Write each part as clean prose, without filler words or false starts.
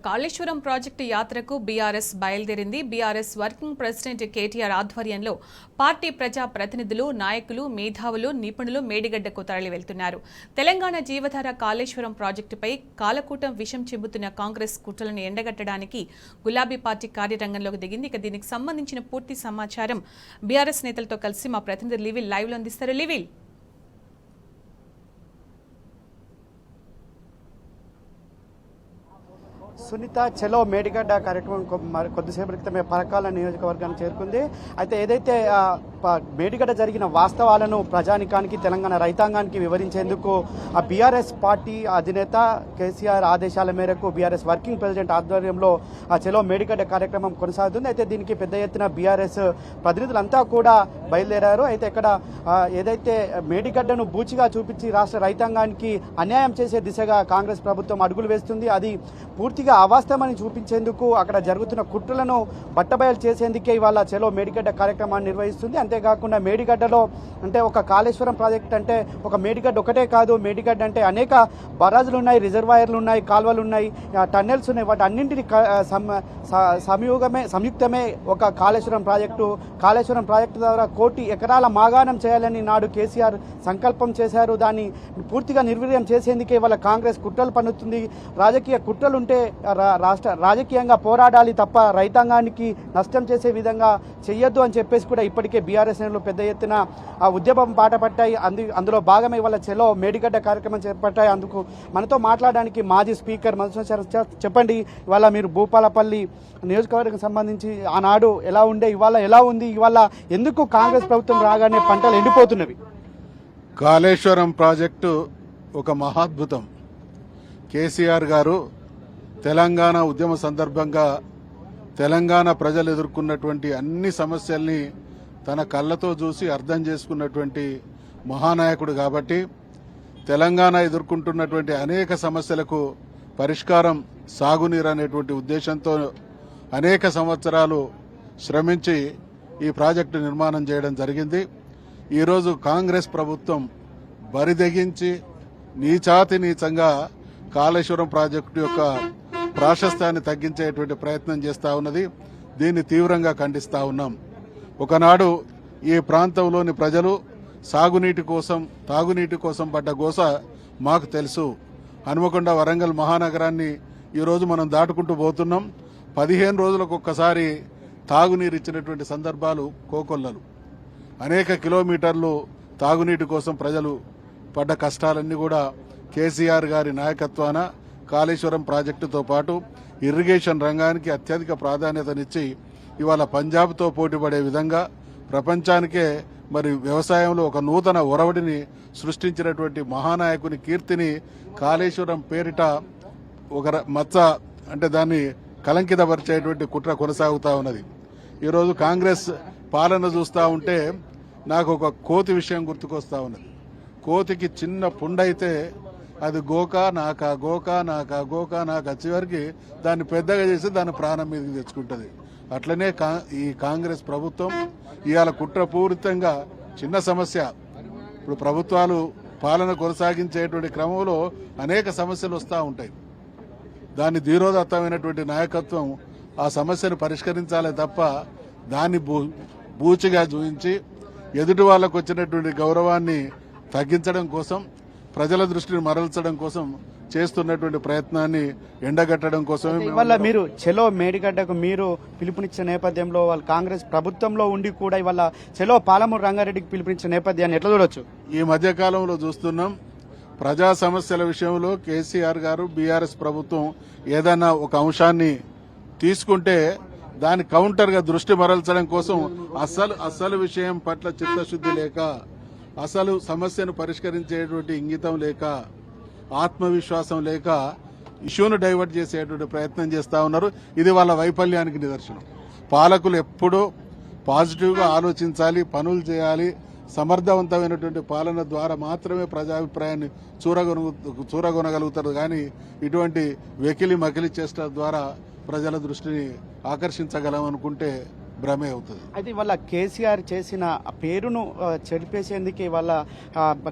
Kaleshwaram project యాత్రకు BRS బయలుదేరింది. BRS working president KTR ఆధ్వర్యంలో పార్టీ ప్రజా ప్రతినిధులు, నాయకులు, మేధావులు, నిపుణులు మేడిగడ్డకు తరలి వెళ్తున్నారు. తెలంగాణ జీవధార కాళేశ్వరం ప్రాజెక్టుపై కాలకూటం విషం చెబుతున్న కాంగ్రెస్ కుట్రలను ఎండగట్టడానికి గులాబీ పార్టీ కార్యరంగంలోకి దిగింది. ఇక దీనికి సంబంధించిన పూర్తి సమాచారం బీఆర్ఎస్ నేతలతో కలిసి మా ప్రతినిధి లివిల్ లైవ్ లో అందిస్తారు. లివిల్, సునీత చలో మేడిగడ్డ కార్యక్రమం కొద్దిసేపటి క్రితమే పరకాల నియోజకవర్గానికి చేరుకుంది. అయితే ఏదైతే మేడిగడ్డ జరిగిన వాస్తవాలను ప్రజానికానికి, తెలంగాణ రైతాంగానికి వివరించేందుకు ఆ బీఆర్ఎస్ పార్టీ అధినేత కేసీఆర్ ఆదేశాల మేరకు బీఆర్ఎస్ వర్కింగ్ ప్రెసిడెంట్ ఆధ్వర్యంలో ఆ చలో మేడిగడ్డ కార్యక్రమం కొనసాగుతుంది. అయితే దీనికి పెద్ద ఎత్తున బీఆర్ఎస్ ప్రతినిధులంతా కూడా బయలుదేరారు. అయితే ఇక్కడ ఏదైతే మేడిగడ్డను బూచిగా చూపించి రాష్ట్ర రైతాంగానికి అన్యాయం చేసే దిశగా కాంగ్రెస్ ప్రభుత్వం అడుగులు వేస్తుంది, అది పూర్తిగా అవాస్తవమని చూపించేందుకు అక్కడ జరుగుతున్న కుట్రలను బట్టబయలు చేసేందుకే ఇవాళ చలో మేడిగడ్డ కార్యక్రమాన్ని నిర్వహిస్తుంది. అంతేకాకుండా మేడిగడ్డలో అంటే ఒక కాళేశ్వరం ప్రాజెక్ట్ అంటే ఒక మేడిగడ్డ ఒకటే కాదు, మేడిగడ్డ అంటే అనేక బరాజులు ఉన్నాయి, రిజర్వాయర్లు ఉన్నాయి, కాల్వలు ఉన్నాయి, టన్నెల్స్ ఉన్నాయి. వాటి అన్నింటినీ సంయుక్తమే ఒక కాళేశ్వరం ప్రాజెక్టు. కాళేశ్వరం ప్రాజెక్టు ద్వారా 1 కోటి ఎకరాల మాగాణం చేయాలని నాడు కేసీఆర్ సంకల్పం చేశారు. దాన్ని పూర్తిగా నిర్వీర్యం చేసేందుకే ఇవాళ కాంగ్రెస్ కుట్రలు పన్నుతుంది. రాజకీయ కుట్రలుంటే రాజకీయంగా పోరాడాలి తప్ప రైతాంగానికి నష్టం చేసే విధంగా చెయ్యొద్దు అని చెప్పేసి కూడా ఇప్పటికే బీఆర్ఎస్ నేతలు పెద్ద ఎత్తున ఆ ఉద్యమం బాట పట్టాయి. అందులో భాగమే ఇవాళ చలో మేడిగడ్డ కార్యక్రమం చేపట్టాయి. అందుకు మనతో మాట్లాడడానికి మాజీ స్పీకర్ మధుసూదన్ చెప్పండి, ఇవాళ మీరు భూపాలపల్లి నియోజకవర్గం సంబంధించి ఆనాడు ఎలా ఉండే, ఇవాళ ఎలా ఉంది, ఇవాళ ఎందుకు కాంగ్రెస్ ప్రభుత్వం రాగానే పంటలు ఎండిపోతున్నవి? కాళేశ్వరం ప్రాజెక్టు ఒక మహాద్భుతం. కేసీఆర్ గారు తెలంగాణ ఉద్యమ సందర్భంగా తెలంగాణ ప్రజలు ఎదుర్కొన్నటువంటి అన్ని సమస్యల్ని తన కళ్ళతో చూసి అర్థం చేసుకున్నటువంటి మహానాయకుడు కాబట్టి తెలంగాణ ఎదుర్కొంటున్నటువంటి అనేక సమస్యలకు పరిష్కారం సాగునీరు అనేటువంటి ఉద్దేశంతో అనేక సంవత్సరాలు శ్రమించి ఈ ప్రాజెక్టు నిర్మాణం చేయడం జరిగింది. ఈరోజు కాంగ్రెస్ ప్రభుత్వం బరిదెగించి నీచాతి నీచంగా కాళేశ్వరం ప్రాజెక్టు యొక్క ప్రాశస్త్యాన్ని తగ్గించేటువంటి ప్రయత్నం చేస్తా ఉన్నది. దీన్ని తీవ్రంగా ఖండిస్తా ఉన్నాం. ఒకనాడు ఈ ప్రాంతంలోని ప్రజలు సాగునీటి కోసం, తాగునీటి కోసం పడ్డ గోస మాకు తెలుసు. హనుమకొండ, వరంగల్ మహానగరాన్ని ఈరోజు మనం దాటుకుంటూ పోతున్నాం. 15 రోజులకు ఒక్కసారి తాగునీరు ఇచ్చినటువంటి సందర్భాలు కోకొల్లలు. అనేక కిలోమీటర్లు తాగునీటి కోసం ప్రజలు పడ్డ కష్టాలన్నీ కూడా కేసీఆర్ గారి నాయకత్వాన కాళేశ్వరం ప్రాజెక్టుతో పాటు ఇరిగేషన్ రంగానికి అత్యధిక ప్రాధాన్యతనిచ్చి ఇవాళ పంజాబ్తో పోటీపడే విధంగా ప్రపంచానికే మరి వ్యవసాయంలో ఒక నూతన ఒరవడిని సృష్టించినటువంటి మహానాయకుని కీర్తిని కాళేశ్వరం పేరిట ఒక మచ్చ అంటే దాన్ని కలంకితపరిచేటువంటి కుట్ర కొనసాగుతా ఉన్నది. ఈరోజు కాంగ్రెస్ పాలన చూస్తూ ఉంటే నాకు ఒక కోతి విషయం గుర్తుకొస్తా ఉన్నది. కోతికి చిన్న పుండైతే అది గోక నాక, గోక నాక, గోక నాక, చివరికి దాన్ని పెద్దగా చేసి దాని ప్రాణం మీదకి తెచ్చుకుంటుంది. అట్లనే ఈ కాంగ్రెస్ ప్రభుత్వం ఇవాళ కుట్రపూరితంగా చిన్న సమస్య, ఇప్పుడు ప్రభుత్వాలు పాలన కొనసాగించేటువంటి క్రమంలో అనేక సమస్యలు వస్తూ ఉంటాయి. దాన్ని ధీరోదత్తమైనటువంటి నాయకత్వం ఆ సమస్యను పరిష్కరించాలే తప్ప దాన్ని బూచిగా చూపించి ఎదుటి వాళ్లకు వచ్చినటువంటి గౌరవాన్ని తగ్గించడం కోసం, ప్రజల దృష్టిని మరల్చడం కోసం చేస్తున్నటువంటి ప్రయత్నాన్ని ఎండగట్టడం కోసమే ఇవాళ మీరు చలో మేడిగడ్డకు మీరు పిలుపునిచ్చిన నేపథ్యంలో వాళ్ళు కాంగ్రెస్ ప్రభుత్వంలో ఉండి కూడా ఇవాళ చలో పాలమూరు రంగారెడ్డికి పిలుపునిచ్చిన నేపథ్యాన్ని ఎట్లా చూడొచ్చు? ఈ మధ్య కాలంలో చూస్తున్నాం, ప్రజా సమస్యల విషయంలో కేసీఆర్ గారు, బీఆర్ఎస్ ప్రభుత్వం ఏదైనా ఒక అంశాన్ని తీసుకుంటే దాని కౌంటర్ గా దృష్టి మరల్చడం కోసం అసలు విషయం పట్ల చిత్తశుద్ధి లేక, అసలు సమస్యను పరిష్కరించేటువంటి ఇంగితం లేక, ఆత్మవిశ్వాసం లేక ఇష్యూను డైవర్ట్ చేసేటువంటి ప్రయత్నం చేస్తా ఉన్నారు. ఇది వాళ్ళ వైఫల్యానికి నిదర్శనం. పాలకులు ఎప్పుడూ పాజిటివ్గా ఆలోచించాలి, పనులు చేయాలి. సమర్థవంతమైనటువంటి పాలన ద్వారా మాత్రమే ప్రజాభిప్రాయాన్ని చూరగొనగలుగుతారు. కానీ ఇటువంటి వెకిలి మకిలి చేష్ట ద్వారా ప్రజల దృష్టిని ఆకర్షించగలం అనుకుంటే భ్రమే అవుతుంది. అయితే ఇవాళ కేసీఆర్ చేసిన ఆ పేరును చెడిపేసేందుకు ఇవాళ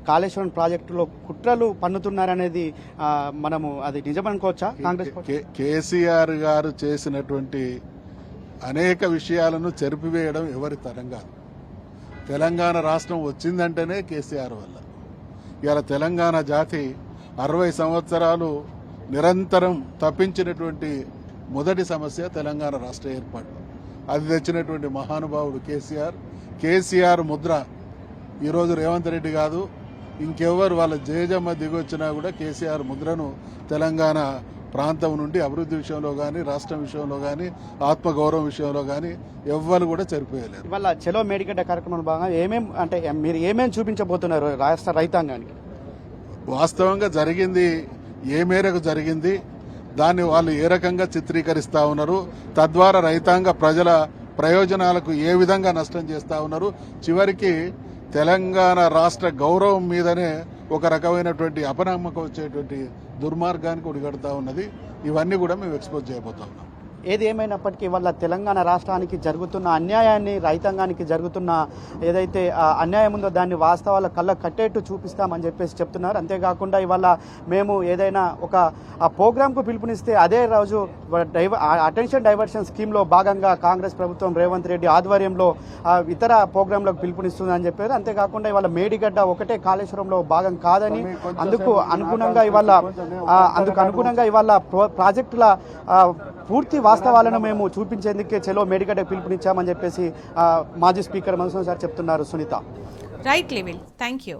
కాళేశ్వరం ప్రాజెక్టులో కుట్రలు పన్నుతున్నారనేది మనము అది నిజమనుకోవచ్చా? కాంగ్రెస్ కేసీఆర్ గారు చేసినటువంటి అనేక విషయాలను చెరిపివేయడం ఎవరి తరం కాదు. తెలంగాణ రాష్ట్రం వచ్చిందంటేనే కేసీఆర్ వల్ల. ఇవాళ తెలంగాణ జాతి 60 సంవత్సరాలు నిరంతరం తప్పించినటువంటి మొదటి సమస్య తెలంగాణ రాష్ట్ర ఏర్పాటు. అది తెచ్చినటువంటి మహానుభావుడు కేసీఆర్ ముద్ర. ఈరోజు రేవంత్ రెడ్డి కాదు, ఇంకెవరు వాళ్ళ జేజమ్మ దిగొచ్చినా కూడా కేసీఆర్ ముద్రను తెలంగాణ ప్రాంతం నుండి అభివృద్ధి విషయంలో కానీ, రాష్ట్రం విషయంలో కానీ, ఆత్మగౌరవం విషయంలో కానీ ఎవ్వరు కూడా సరిపోయలేరు. ఇవాళ చలో మేడిగడ్డ కార్యక్రమంలో భాగంగా మీరు ఏమేమి చూపించబోతున్నారు రాష్ట్ర రైతాంగానికి? వాస్తవంగా జరిగింది ఏ మేరకు జరిగింది, దాన్ని వాళ్ళు ఏ రకంగా చిత్రీకరిస్తా ఉన్నారు, తద్వారా రైతాంగ ప్రజల ప్రయోజనాలకు ఏ విధంగా నష్టం చేస్తా ఉన్నారు, చివరికి తెలంగాణ రాష్ట్ర గౌరవం మీదనే ఒక రకమైనటువంటి అపనమ్మకం వచ్చేటువంటి దుర్మార్గానికి ఒడిగడుతూ ఉన్నది. ఇవన్నీ కూడా మేము ఎక్స్పోజ్ చేయబోతా ఉన్నాం. ఏది ఏమైనప్పటికీ వాళ్ళ తెలంగాణ రాష్ట్రానికి జరుగుతున్న అన్యాయాన్ని, రైతాంగానికి జరుగుతున్న ఏదైతే అన్యాయం ఉందో దాన్ని వాస్తవాల కళ్ళ కట్టేట్టు చూపిస్తామని చెప్పేసి చెప్తున్నారు. అంతేకాకుండా ఇవాళ మేము ఏదైనా ఒక ప్రోగ్రాంకు పిలుపునిస్తే అదే రోజు అటెన్షన్ డైవర్షన్ స్కీమ్లో భాగంగా కాంగ్రెస్ ప్రభుత్వం రేవంత్ రెడ్డి ఆధ్వర్యంలో ఇతర ప్రోగ్రాంలకు పిలుపునిస్తుందని చెప్పారు. అంతేకాకుండా ఇవాళ మేడిగడ్డ ఒకటే కాళేశ్వరంలో భాగం కాదని, అందుకు అనుగుణంగా ఇవాళ ప్రాజెక్టుల పూర్తి వాస్తవాలను మేము చూపించేందుకే చలో మేడిగడ్డ పిలుపునిచ్చామని చెప్పేసి మాజీ స్పీకర్ మనసూర్ సార్ చెప్తున్నారు. Sunitha. Right level. Thank you.